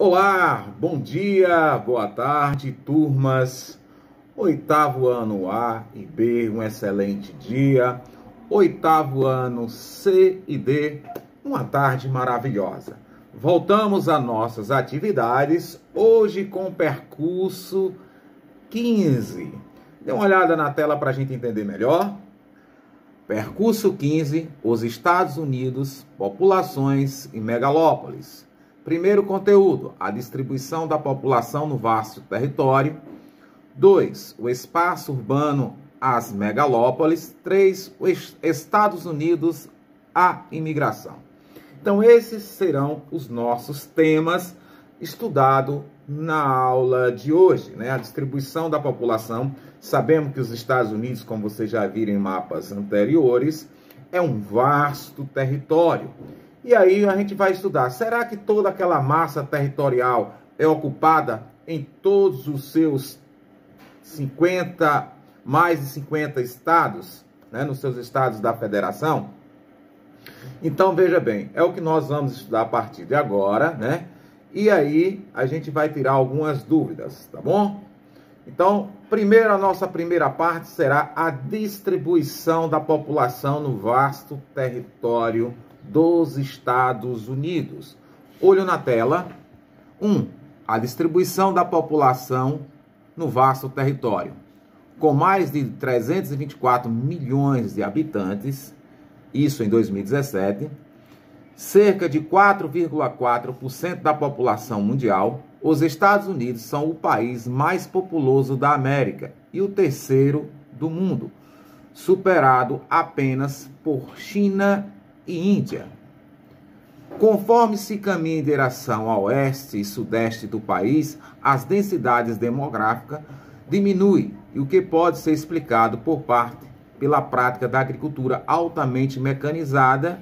Olá, bom dia, boa tarde, turmas. Oitavo ano A e B, um excelente dia. Oitavo ano C e D, uma tarde maravilhosa. Voltamos às nossas atividades, hoje com o percurso 15. Dê uma olhada na tela para a gente entender melhor. Percurso 15, os Estados Unidos, populações e megalópolis. Primeiro conteúdo, a distribuição da população no vasto território. 2, o espaço urbano, as megalópolis. 3, os Estados Unidos, a imigração. Então, esses serão os nossos temas estudados na aula de hoje, né? A distribuição da população. Sabemos que os Estados Unidos, como vocês já viram em mapas anteriores, é um vasto território. E aí a gente vai estudar, será que toda aquela massa territorial é ocupada em todos os seus mais de 50 estados, né, nos seus estados da federação? Então, veja bem, é o que nós vamos estudar a partir de agora, né? E aí a gente vai tirar algumas dúvidas, tá bom? Então, a nossa primeira parte será a distribuição da população no vasto território dos Estados Unidos. Olho na tela. 1. A distribuição da população no vasto território. Com mais de 324 milhões de habitantes, isso em 2017, cerca de 4,4% da população mundial, os Estados Unidos são o país mais populoso da América e o terceiro do mundo, superado apenas por China e Índia. Conforme se caminha em direção ao oeste e sudeste do país, as densidades demográficas diminuem, o que pode ser explicado pela prática da agricultura altamente mecanizada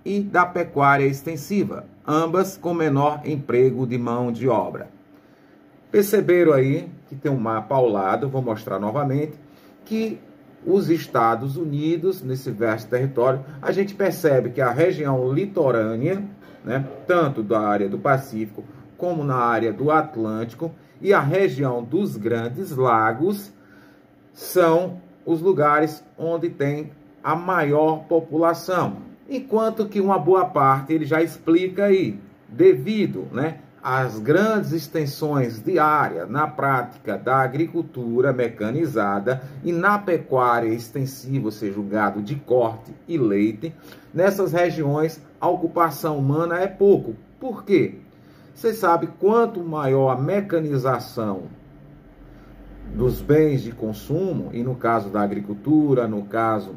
e da pecuária extensiva, ambas com menor emprego de mão de obra. Perceberam aí que tem um mapa ao lado, vou mostrar novamente, que os Estados Unidos, nesse vasto território, a gente percebe que a região litorânea, né, tanto da área do Pacífico como na área do Atlântico, e a região dos Grandes Lagos são os lugares onde tem a maior população. Enquanto que uma boa parte, ele já explica aí, devido, né, às grandes extensões de área na prática da agricultura mecanizada e na pecuária extensiva, ou seja, o gado de corte e leite, nessas regiões a ocupação humana é pouco. Por quê? Você sabe, quanto maior a mecanização dos bens de consumo, e no caso da agricultura, no caso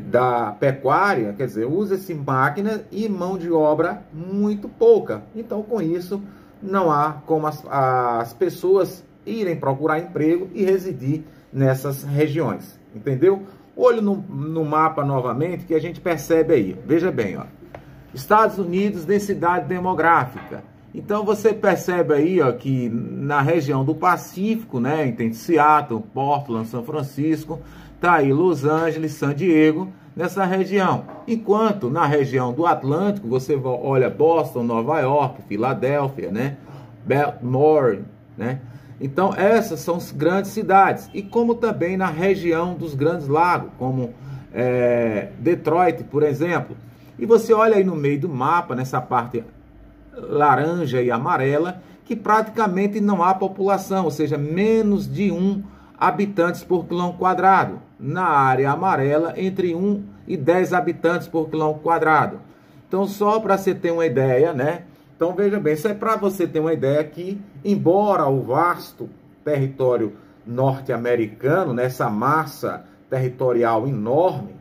da pecuária, quer dizer, usa-se máquina e mão de obra muito pouca. Então, com isso, não há como as pessoas irem procurar emprego e residir nessas regiões. Entendeu? Olho no mapa novamente, que a gente percebe aí. Veja bem, ó. Estados Unidos, densidade demográfica. Então, você percebe aí, ó, que na região do Pacífico, né, tem Seattle, Portland, São Francisco, tá aí Los Angeles, San Diego, nessa região. Enquanto na região do Atlântico, você olha Boston, Nova York, Filadélfia, né? Baltimore, né? Então, essas são as grandes cidades. E como também na região dos Grandes Lagos, como Detroit, por exemplo. E você olha aí no meio do mapa, nessa parte laranja e amarela, que praticamente não há população, ou seja, menos de 1 habitantes por quilômetro quadrado. Na área amarela, entre 1 e 10 habitantes por quilômetro quadrado. Então, só para você ter uma ideia, né? Então, veja bem, isso é para você ter uma ideia que, embora o vasto território norte-americano, nessa massa territorial enorme,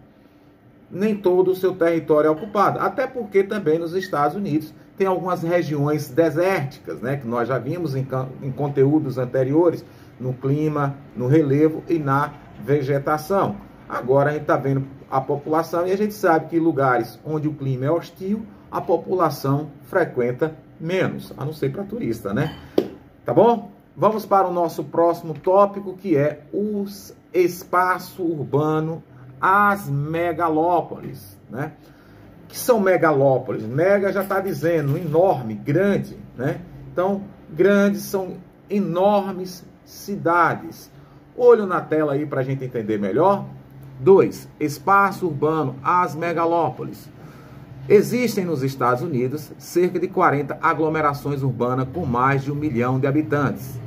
nem todo o seu território é ocupado. Até porque também nos Estados Unidos tem algumas regiões desérticas, né? Que nós já vimos em conteúdos anteriores, no clima, no relevo e na vegetação. Agora a gente está vendo a população e a gente sabe que lugares onde o clima é hostil, a população frequenta menos, a não ser para turista, né? Tá bom? Vamos para o nosso próximo tópico, que é o espaço urbano, as megalópolis, né? que são megalópolis? Mega já está dizendo, enorme, grande, né? Então, grandes são enormes cidades. Olho na tela aí para a gente entender melhor. 2. Espaço urbano, as megalópolis. Existem nos Estados Unidos cerca de 40 aglomerações urbanas com mais de 1 milhão de habitantes.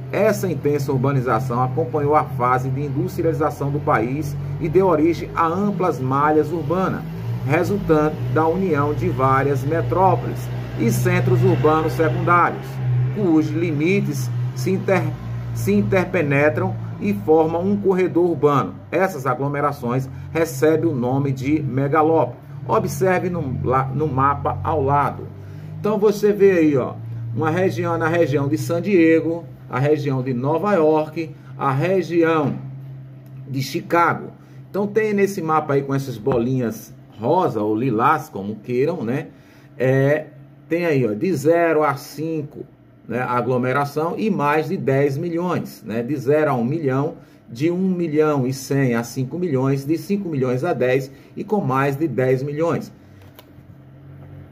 Essa intensa urbanização acompanhou a fase de industrialização do país e deu origem a amplas malhas urbanas, resultante da união de várias metrópoles e centros urbanos secundários, cujos limites se interpenetram e formam um corredor urbano. Essas aglomerações recebem o nome de megalópole. Observe no mapa ao lado. Então você vê aí, ó, uma região na região de San Diego, a região de Nova York, a região de Chicago. Então tem nesse mapa aí com essas bolinhas rosa ou lilás, como queiram, né? Tem aí, ó, de 0 a 5, né, a aglomeração, e mais de 10 milhões, né? De 0 a 1 milhão, de 1 milhão e 100 a 5 milhões, de 5 milhões a 10 e com mais de 10 milhões.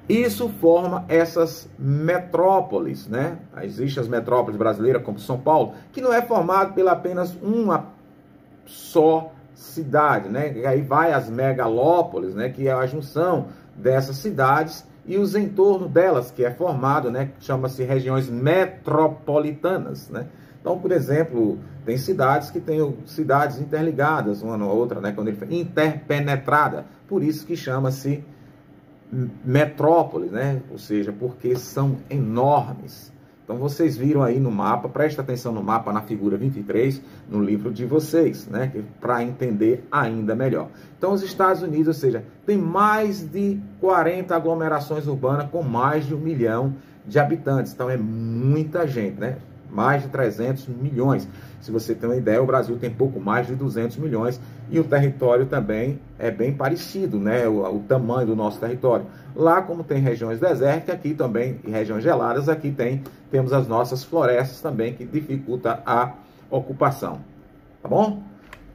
Isso forma essas metrópoles, né? Existem as metrópoles brasileiras, como São Paulo, que não é formado pela apenas uma só cidade, né? E aí vai as megalópolis, né? Que é a junção dessas cidades e os entornos delas, que é formado, né? Chama-se regiões metropolitanas, né? Então, por exemplo, tem cidades que têm cidades interligadas uma na outra, né? Quando ele foi interpenetrada, por isso que chama-se metrópoles, né? Ou seja, porque são enormes. Então vocês viram aí no mapa, presta atenção no mapa, na figura 23, no livro de vocês, né? Para entender ainda melhor. Então os Estados Unidos, ou seja, tem mais de 40 aglomerações urbanas com mais de 1 milhão de habitantes. Então é muita gente, né? Mais de 300 milhões. Se você tem uma ideia, o Brasil tem pouco mais de 200 milhões e o território também é bem parecido, né? O tamanho do nosso território. Lá, como tem regiões desérticas, aqui também, e regiões geladas, aqui temos as nossas florestas também, que dificulta a ocupação. Tá bom?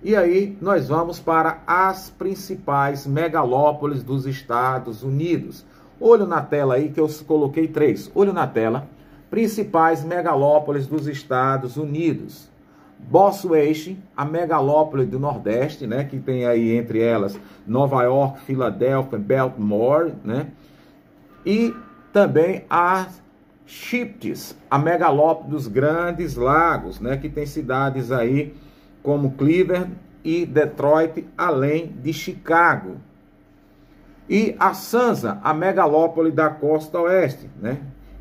E aí, nós vamos para as principais megalópolis dos Estados Unidos. Olho na tela aí, que eu coloquei 3. Olho na tela. Principais megalópolis dos Estados Unidos. Boston, a megalópole do Nordeste, né, que tem aí entre elas Nova York, Filadélfia, Baltimore, né, e também a Chips, a megalópole dos Grandes Lagos, né, que tem cidades aí como Cleveland e Detroit, além de Chicago. E a Sansa, a megalópole da costa oeste, né,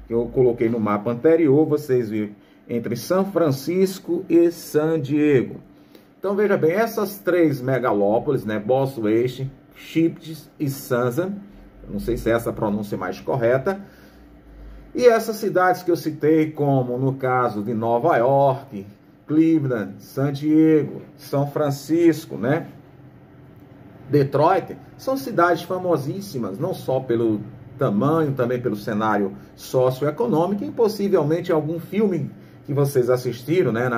que eu coloquei no mapa anterior, vocês viram, entre São Francisco e San Diego. Então, veja bem, essas 3 megalópolis, né, Boston, Chips e Sansa, não sei se essa pronúncia é mais correta, e essas cidades que eu citei, como no caso de Nova York, Cleveland, San Diego, São Francisco, né, Detroit, são cidades famosíssimas, não só pelo tamanho, também pelo cenário socioeconômico e possivelmente algum filme que vocês assistiram, né,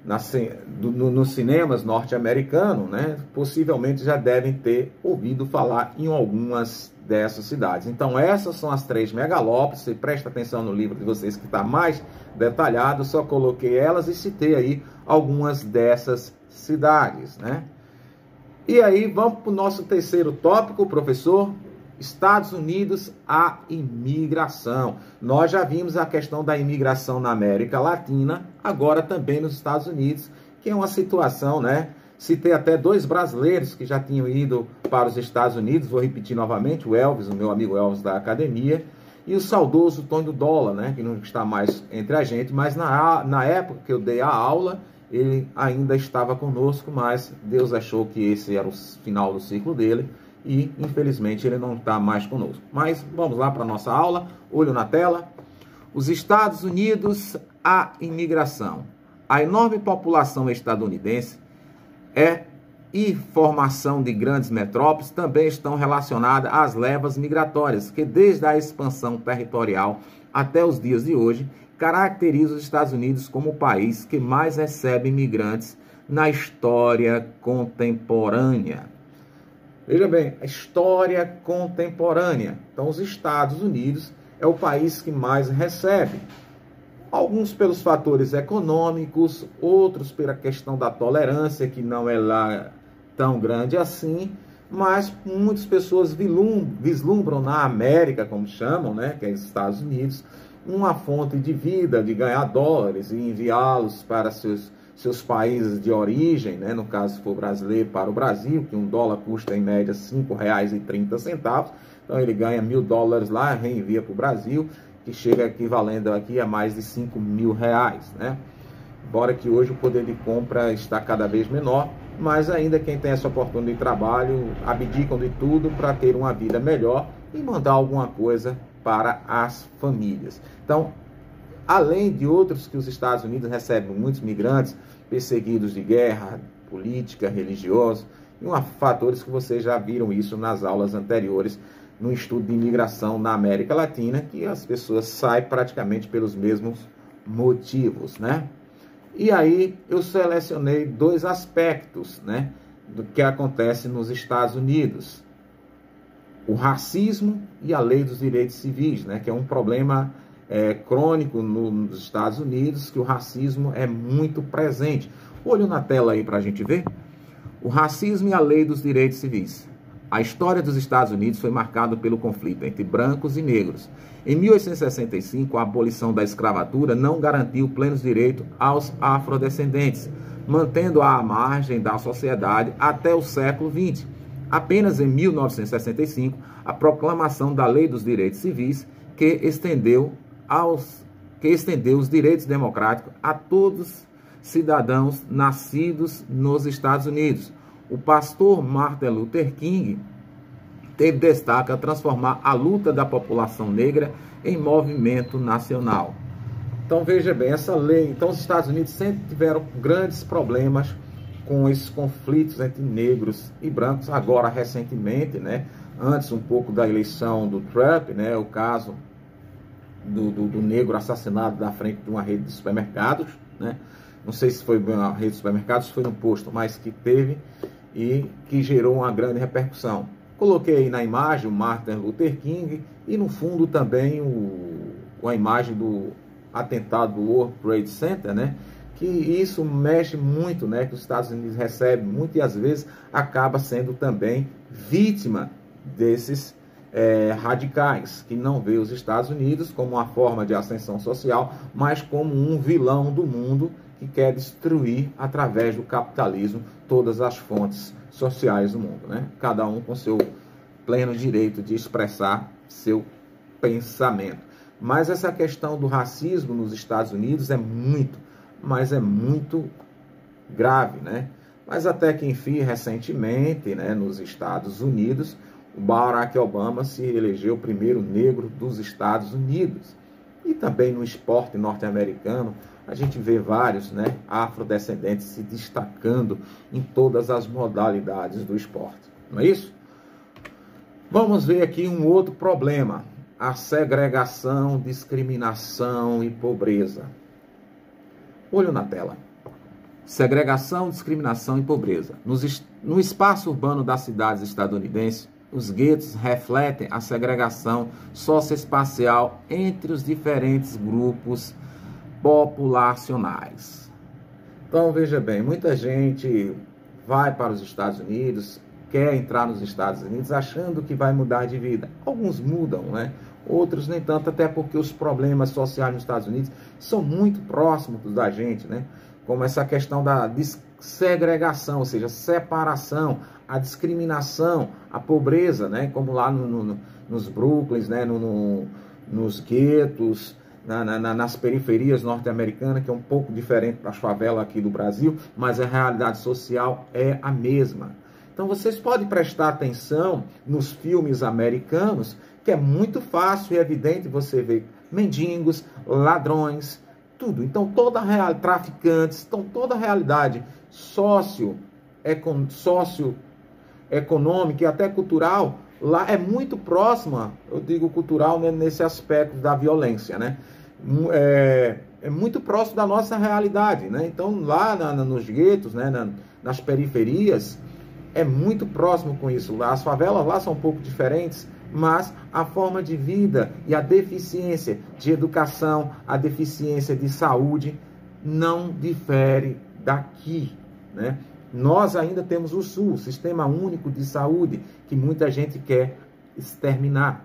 nos cinemas norte-americanos, né, possivelmente já devem ter ouvido falar em algumas dessas cidades. Então essas são as 3 megalópolis, você presta atenção no livro de vocês que está mais detalhado, só coloquei elas e citei aí algumas dessas cidades, né. E aí vamos para o nosso terceiro tópico, professor. Estados Unidos, a imigração. Nós já vimos a questão da imigração na América Latina, agora também nos Estados Unidos, que é uma situação, né? Citei até 2 brasileiros que já tinham ido para os Estados Unidos, vou repetir novamente, o Elvis, o meu amigo Elvis da academia, e o saudoso Tony do Dólar, né? Que não está mais entre a gente, mas na época que eu dei a aula, ele ainda estava conosco, mas Deus achou que esse era o final do ciclo dele, e infelizmente ele não está mais conosco. Mas vamos lá para a nossa aula, olho na tela. Os Estados Unidos, a imigração. A enorme população estadunidense e formação de grandes metrópoles também estão relacionadas às levas migratórias, que desde a expansão territorial até os dias de hoje, caracterizam os Estados Unidos como o país que mais recebe imigrantes na história contemporânea. Veja bem, a história contemporânea. Então, os Estados Unidos é o país que mais recebe. Alguns pelos fatores econômicos, outros pela questão da tolerância, que não é lá tão grande assim, mas muitas pessoas vislumbram na América, como chamam, né, que é os Estados Unidos, uma fonte de vida, de ganhar dólares e enviá-los para seus países de origem, né, no caso, se for brasileiro, para o Brasil, que um dólar custa em média R$ 5,30, então ele ganha $1.000 lá, reenvia para o Brasil, que chega equivalendo aqui a mais de R$ 5.000, né? Embora que hoje o poder de compra está cada vez menor, mas ainda quem tem essa oportunidade de trabalho abdicam de tudo para ter uma vida melhor e mandar alguma coisa para as famílias. Então, além de outros que os Estados Unidos recebem muitos migrantes perseguidos de guerra, política, religiosa, e fatores que vocês já viram isso nas aulas anteriores, no estudo de imigração na América Latina, que as pessoas saem praticamente pelos mesmos motivos, né? E aí eu selecionei 2 aspectos, né, do que acontece nos Estados Unidos. O racismo e a lei dos direitos civis, né, que é um problema crônico nos Estados Unidos, que o racismo é muito presente. Olho na tela aí para a gente ver. O racismo e a lei dos direitos civis. A história dos Estados Unidos foi marcada pelo conflito entre brancos e negros. Em 1865, a abolição da escravatura não garantiu plenos direitos aos afrodescendentes, mantendo-a à margem da sociedade até o século XX. Apenas em 1965, a proclamação da Lei dos Direitos Civis, que estendeu os direitos democráticos a todos cidadãos nascidos nos Estados Unidos. O pastor Martin Luther King teve destaque a transformar a luta da população negra em movimento nacional. Então veja bem, essa lei, então os Estados Unidos sempre tiveram grandes problemas com esses conflitos entre negros e brancos, agora recentemente, né, antes um pouco da eleição do Trump, né, o caso do negro assassinado na frente de uma rede de supermercados, né, não sei se foi uma rede de supermercados, se foi no posto, mas que teve e que gerou uma grande repercussão. Coloquei aí na imagem o Martin Luther King e no fundo também a imagem do atentado do World Trade Center, né? Que isso mexe muito, né? Que os Estados Unidos recebem muito e às vezes acaba sendo também vítima desses radicais, que não vê os Estados Unidos como uma forma de ascensão social, mas como um vilão do mundo que quer destruir, através do capitalismo, todas as fontes sociais do mundo, né? Cada um com seu pleno direito de expressar seu pensamento. Mas essa questão do racismo nos Estados Unidos é muito grave, né? Mas até que, enfim, recentemente, né, nos Estados Unidos, o Barack Obama se elegeu o primeiro negro dos Estados Unidos. E também no esporte norte-americano, a gente vê vários, né, afrodescendentes se destacando em todas as modalidades do esporte. Não é isso? Vamos ver aqui um outro problema. A segregação, discriminação e pobreza. Olho na tela. Segregação, discriminação e pobreza. No espaço urbano das cidades estadunidenses, os guetos refletem a segregação socioespacial entre os diferentes grupos populacionais. Então, veja bem, muita gente vai para os Estados Unidos, quer entrar nos Estados Unidos achando que vai mudar de vida. Alguns mudam, né? Outros nem tanto, até porque os problemas sociais nos Estados Unidos são muito próximos da gente, né? Como essa questão da segregação, ou seja, separação, a discriminação, a pobreza, né? Como lá nos Brooklyns, né? Nos guetos, nas periferias norte-americanas, que é um pouco diferente da favela aqui do Brasil, mas a realidade social é a mesma. Então vocês podem prestar atenção nos filmes americanos, que é muito fácil e evidente você ver mendigos, ladrões, tudo. Então traficantes, então toda a realidade socioeconômica e até cultural lá é muito próxima, eu digo cultural, né, nesse aspecto da violência, né? É muito próximo da nossa realidade, né? Então lá nos guetos, né, nas periferias, é muito próximo com isso. As favelas lá são um pouco diferentes, mas a forma de vida e a deficiência de educação, a deficiência de saúde não difere daqui, né? Nós ainda temos o SUS, Sistema Único de Saúde, que muita gente quer exterminar.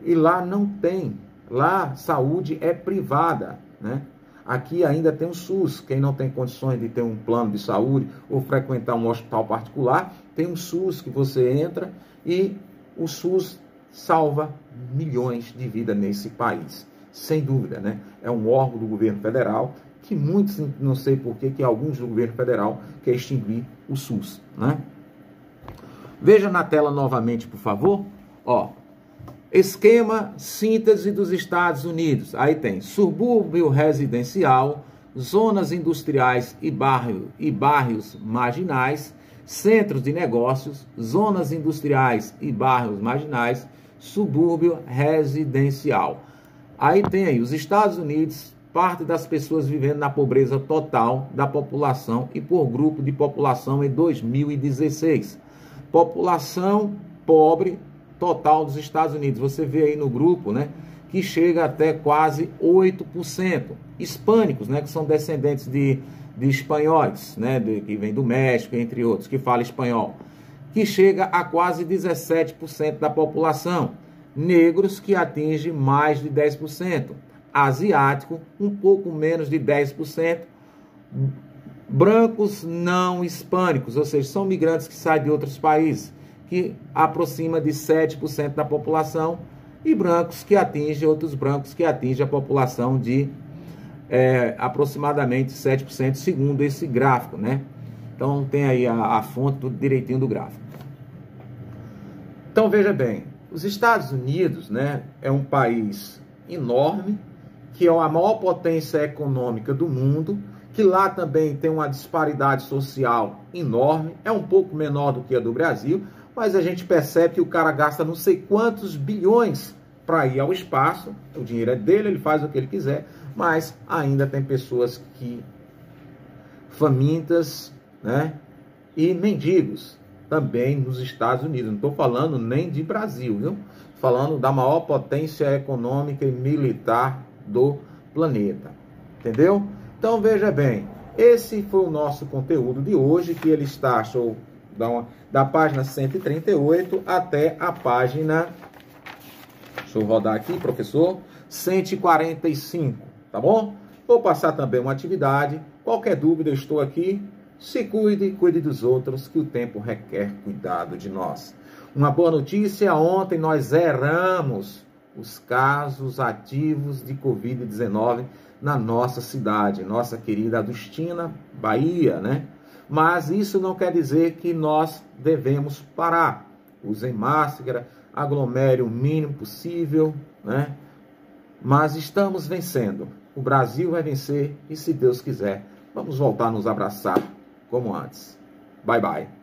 E lá não tem. Lá saúde é privada, né? Aqui ainda tem o SUS. Quem não tem condições de ter um plano de saúde ou frequentar um hospital particular, tem um SUS que você entra e o SUS salva milhões de vidas nesse país. Sem dúvida, né? É um órgão do governo federal que muitos, não sei porquê, que alguns do governo federal querem extinguir o SUS, né? Veja na tela novamente, por favor. Ó, esquema síntese dos Estados Unidos. Aí tem subúrbio residencial, zonas industriais e bairros marginais, centros de negócios, zonas industriais e bairros marginais, subúrbio residencial. Aí tem aí os Estados Unidos, parte das pessoas vivendo na pobreza total da população e por grupo de população em 2016. População pobre total dos Estados Unidos. Você vê aí no grupo, né, que chega até quase 8%. Hispânicos, né, que são descendentes de espanhóis, né, que vem do México, entre outros, que falam espanhol, que chega a quase 17% da população. Negros, que atinge mais de 10%. Asiático, um pouco menos de 10%. Brancos não hispânicos, ou seja, são migrantes que saem de outros países, que aproxima de 7% da população, e brancos que atingem, outros brancos que atingem a população de aproximadamente 7%, segundo esse gráfico, né? Então tem aí a fonte tudo direitinho do gráfico. Então veja bem, os Estados Unidos, né, é um país enorme, que é a maior potência econômica do mundo, que lá também tem uma disparidade social enorme, é um pouco menor do que a do Brasil, mas a gente percebe que o cara gasta não sei quantos bilhões para ir ao espaço, o dinheiro é dele, ele faz o que ele quiser, mas ainda tem pessoas que famintas, né, e mendigos também nos Estados Unidos. Não estou falando nem de Brasil, viu? Falando da maior potência econômica e militar do planeta, entendeu? Então veja bem, esse foi o nosso conteúdo de hoje, que ele está, da página 138 até a página, deixa eu rodar aqui, professor, 145, tá bom? Vou passar também uma atividade, qualquer dúvida eu estou aqui, se cuide, cuide dos outros, que o tempo requer cuidado de nós. Uma boa notícia, ontem nós zeramos os casos ativos de Covid-19 na nossa cidade, nossa querida Adustina, Bahia, né? Mas isso não quer dizer que nós devemos parar. Usem máscara, aglomere o mínimo possível, né? Mas estamos vencendo. O Brasil vai vencer e, se Deus quiser, vamos voltar a nos abraçar como antes. Bye, bye.